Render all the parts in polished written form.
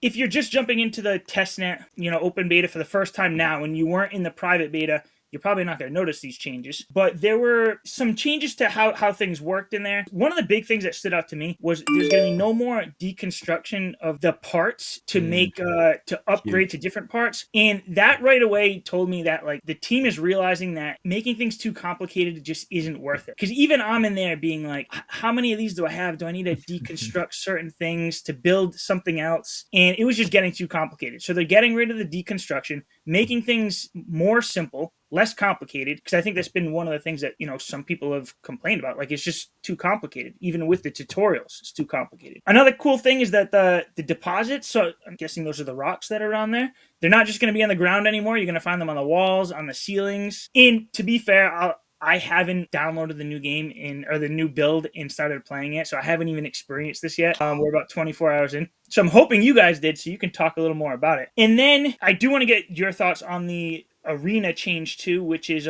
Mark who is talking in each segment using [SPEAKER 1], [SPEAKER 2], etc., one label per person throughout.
[SPEAKER 1] if you're just jumping into the testnet, open beta for the first time now, and you weren't in the private beta, you're probably not going to notice these changes. But there were some changes to how things worked in there. One of the big things that stood out to me was there's going to be no more deconstruction of the parts to make to upgrade to different parts. And that right away told me that like the team is realizing that making things too complicated just isn't worth it. Because even I'm in there being like, how many of these do I have? Do I need to deconstruct certain things to build something else? And it was just getting too complicated. So they're getting rid of the deconstruction, making things more simple, less complicated, because I think that's been one of the things that some people have complained about. Like, it's just too complicated. Even with the tutorials, it's too complicated. Another cool thing is that the deposits, so I'm guessing those are the rocks that are on there, they're not just going to be on the ground anymore. You're going to find them on the walls, on the ceilings. And to be fair, I haven't downloaded the new game or the new build and started playing it, so I haven't even experienced this yet. We're about 24 hours in, so I'm hoping you guys did, so you can talk a little more about it. And then I do want to get your thoughts on the arena change too, which is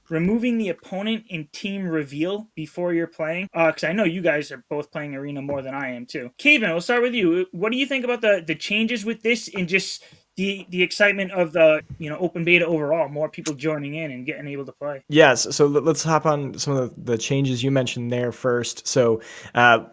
[SPEAKER 1] removing the opponent in team reveal before you're playing. Because I know you guys are both playing arena more than I am too. Caveman, we'll start with you. What do you think about the changes with this and just the excitement of the open beta overall, more people joining in and getting able to play?
[SPEAKER 2] Yes, so let's hop on some of the changes you mentioned there first. So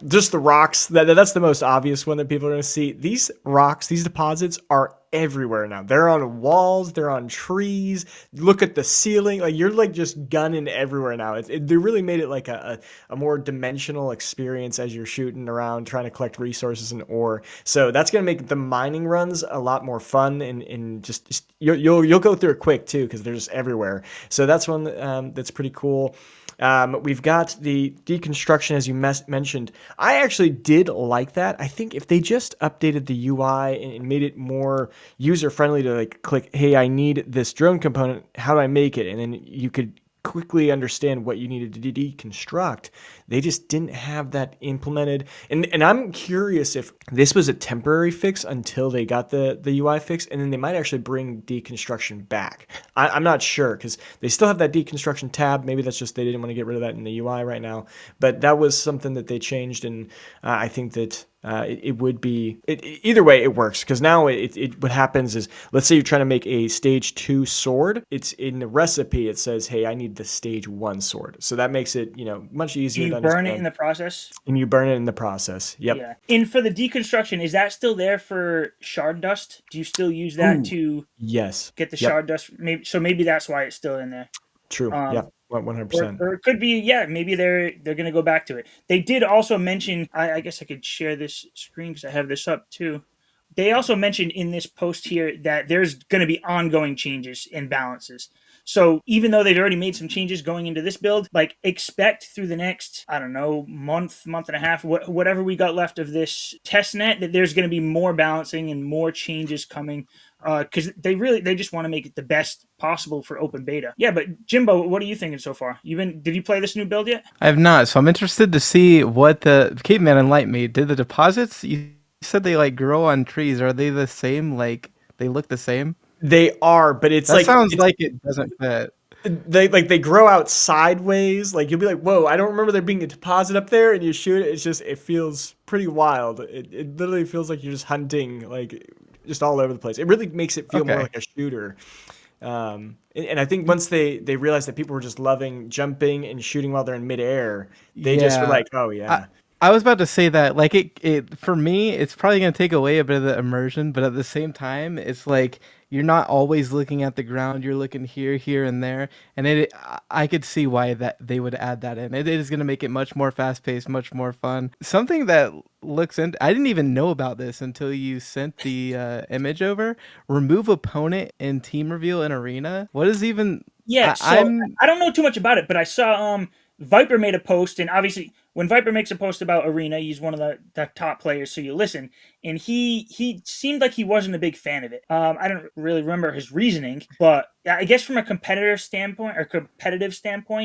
[SPEAKER 2] just the rocks, that's the most obvious one that people are going to see. These rocks, these deposits are everywhere now. They're on walls, they're on trees. Look at the ceiling. Like, you're like just gunning everywhere now. They really made it like a more dimensional experience as you're shooting around trying to collect resources and ore. So that's going to make the mining runs a lot more fun, and just you'll go through it quick too, because they're just everywhere. So that's one that's pretty cool. We've got the deconstruction, as you mentioned. I actually did like that. I think if they just updated the UI and made it more user friendly to like click, hey, I need this drone component. How do I make it? And then you could quickly understand what you needed to deconstruct. They just didn't have that implemented. And I'm curious if this was a temporary fix until they got the UI fix, and then they might actually bring deconstruction back. I'm not sure, because they still have that deconstruction tab. Maybe that's just they didn't want to get rid of that in the UI right now. But that was something that they changed, and I think that it would be either way it works, because now what happens is, let's say you're trying to make a stage 2 sword. It's in the recipe, it says, hey, I need the stage 1 sword, so that makes it much easier to
[SPEAKER 1] You burn it in
[SPEAKER 2] understand,
[SPEAKER 1] the process.
[SPEAKER 2] and you burn it in the process. Yep.
[SPEAKER 1] Yeah. And for the deconstruction, is that still there for shard dust? Do you still use that
[SPEAKER 2] Ooh,
[SPEAKER 1] to
[SPEAKER 2] yes.
[SPEAKER 1] get the
[SPEAKER 2] Yep.
[SPEAKER 1] shard dust? Maybe that's why it's still in there.
[SPEAKER 2] True.
[SPEAKER 1] Um,
[SPEAKER 2] Yep. 100
[SPEAKER 1] or,
[SPEAKER 2] percent.
[SPEAKER 1] or it could be, yeah, maybe they're gonna go back to it. They did also mention, I guess I could share this screen because I have this up too. They also mentioned in this post here that there's going to be ongoing changes in balances. So even though they've already made some changes going into this build, like, expect through the next, I don't know, month and a half, whatever we got left of this test net, that there's going to be more balancing and more changes coming, because they just want to make it the best possible for open beta. Yeah, but Jimbo, what are you thinking so far? Did you play this new build yet?
[SPEAKER 3] I have not, so I'm interested to see what the Caveman and Light made. Did the deposits, you said they like grow on trees, are they the same? Like, they look the same?
[SPEAKER 2] They are, but it's
[SPEAKER 3] That
[SPEAKER 2] like
[SPEAKER 3] sounds
[SPEAKER 2] it's
[SPEAKER 3] like it doesn't fit.
[SPEAKER 2] they grow out sideways. Like, you'll be like, whoa, I don't remember there being a deposit up there, and you shoot it. It feels pretty wild. It literally feels like you're just hunting, like, just all over the place. It really makes it feel more
[SPEAKER 3] Okay.
[SPEAKER 2] like a shooter. And I think once they realized that people were just loving jumping and shooting while they're in midair, they just were
[SPEAKER 3] Yeah.
[SPEAKER 2] like, oh
[SPEAKER 3] I,
[SPEAKER 2] yeah.
[SPEAKER 3] I was about to say that, like, it for me, it's probably gonna take away a bit of the immersion, but at the same time, it's like you're not always looking at the ground. You're looking here, and there, and I could see why that they would add that in. It is gonna make it much more fast paced, much more fun. Something that looks in, I didn't even know about this until you sent the image over. Remove opponent in team reveal in arena. What is even?
[SPEAKER 1] Yeah, so
[SPEAKER 3] I'm
[SPEAKER 1] I don't know too much about it, but I saw Viper made a post, and obviously when Viper makes a post about Arena, he's one of the top players, so you listen. And he seemed like he wasn't a big fan of it. I don't really remember his reasoning, but I guess from a competitive standpoint,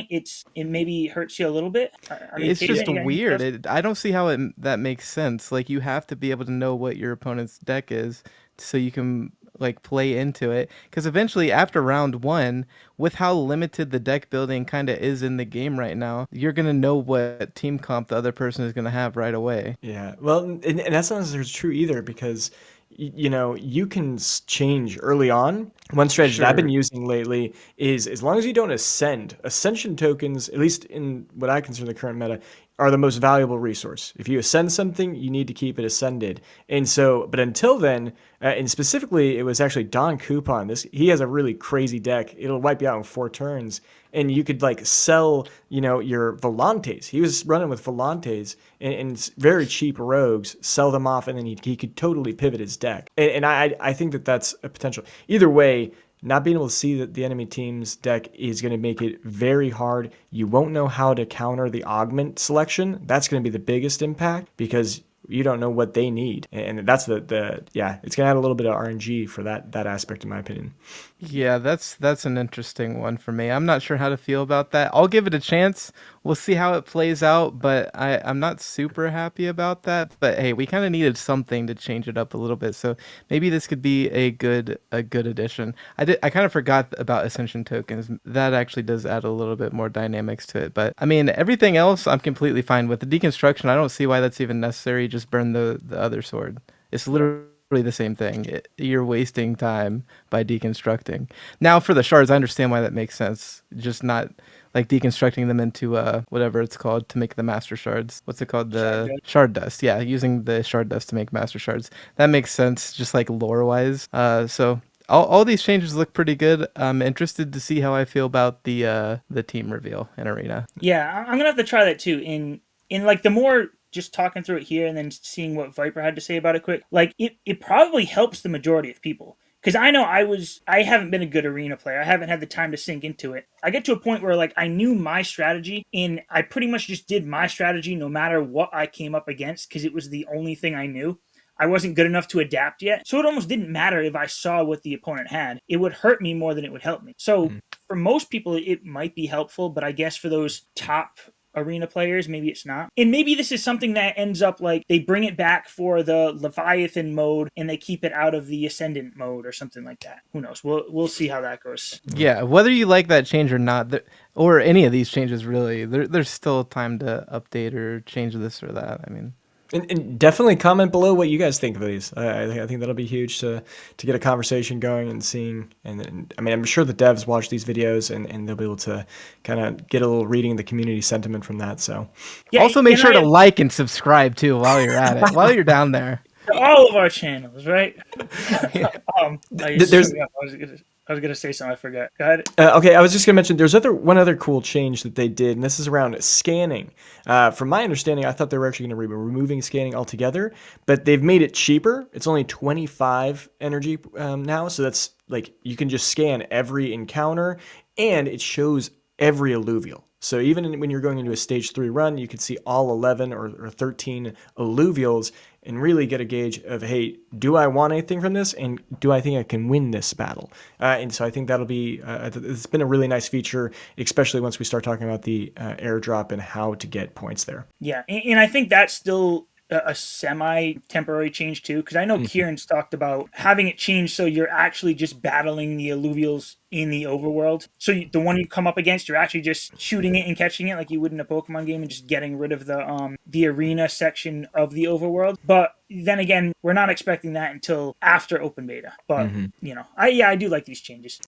[SPEAKER 1] it maybe hurts you a little bit. I mean,
[SPEAKER 3] It's just
[SPEAKER 1] Caveman, you got any
[SPEAKER 3] weird.
[SPEAKER 1] thoughts?
[SPEAKER 3] I don't see how that makes sense. Like, you have to be able to know what your opponent's deck is so you can like play into it. Because eventually, after round one, with how limited the deck building kind of is in the game right now, you're gonna know what team comp the other person is gonna have right away.
[SPEAKER 2] Yeah. Well, and that's not necessarily true either, because you can change early on. One strategy that I've been
[SPEAKER 3] Sure.
[SPEAKER 2] using lately is, as long as you don't ascension tokens, at least in what I consider the current meta, are the most valuable resource. If you ascend something, you need to keep it ascended. And so, but until then, and specifically, it was actually Don Coupon. He has a really crazy deck. It'll wipe you out in 4 turns, and you could like sell, your Volantes. He was running with Volantes and very cheap rogues, sell them off, and then he could totally pivot his deck. And I think that that's a potential. Either way, not being able to see that the enemy team's deck is going to make it very hard. You won't know how to counter the augment selection. That's going to be the biggest impact because you don't know what they need. And that's yeah, it's going to add a little bit of RNG for that aspect, in my opinion.
[SPEAKER 3] Yeah, that's an interesting one for me. I'm not sure how to feel about that. I'll give it a chance. We'll see how it plays out, but I'm not super happy about that. But hey, we kind of needed something to change it up a little bit. So maybe this could be a good addition. I kind of forgot about ascension tokens. That actually does add a little bit more dynamics to it. But I mean, everything else I'm completely fine with. The deconstruction, I don't see why that's even necessary. Just burn the other sword. It's literally the same thing. You're wasting time by deconstructing. Now for the shards, I understand why that makes sense. Just not like deconstructing them into whatever it's called to make the master shards. What's it called? The shard dust. Yeah, using the shard dust to make master shards. That makes sense, just like lore wise. So all these changes look pretty good. I'm interested to see how I feel about the team reveal in arena.
[SPEAKER 1] Yeah, I'm gonna have to try that too. In like the more just talking through it here and then seeing what Viper had to say about it quick, like it probably helps the majority of people. Because I know I haven't been a good arena player. I haven't had the time to sink into it. I get to a point where like I knew my strategy and I pretty much just did my strategy no matter what I came up against because it was the only thing I knew. I wasn't good enough to adapt yet. So it almost didn't matter if I saw what the opponent had. It would hurt me more than it would help me. So for most people, it might be helpful, but I guess for those top arena players, maybe it's not. And maybe this is something that ends up like they bring it back for the Leviathan mode and they keep it out of the Ascendant mode or something like that. Who knows? We'll see how that goes.
[SPEAKER 3] Yeah, whether you like that change or not, or any of these changes really, there's still time to update or change this or that. I mean,
[SPEAKER 2] And definitely comment below what you guys think of these. I think that'll be huge to get a conversation going and seeing. And I mean, I'm sure the devs watch these videos and they'll be able to kind of get a little reading the community sentiment from that. So
[SPEAKER 1] Yeah,
[SPEAKER 3] also make sure to like and subscribe too while you're at it, while you're down there.
[SPEAKER 1] all of our channels, right?
[SPEAKER 2] there's
[SPEAKER 1] I was gonna say something. I forgot. Go ahead.
[SPEAKER 2] okay, I was just gonna mention there's one other cool change that they did, and this is around scanning. From my understanding, I thought they were actually going to be removing scanning altogether, but they've made it cheaper. It's only 25 energy now, so that's like you can just scan every encounter, and it shows every alluvial. So even when you're going into a stage 3 run, you can see all 11 or 13 alluvials and really get a gauge of, hey, do I want anything from this? And do I think I can win this battle? And so I think that'll be, it's been a really nice feature, especially once we start talking about the airdrop and how to get points there.
[SPEAKER 1] Yeah, and I think that's still a semi-temporary change too, because I know Kieran's talked about having it change so you're actually just battling the alluvials in the overworld. So the one you come up against, you're actually just shooting it and catching it like you would in a Pokemon game and just getting rid of the arena section of the overworld. But then again, we're not expecting that until after open beta. But I do like these changes.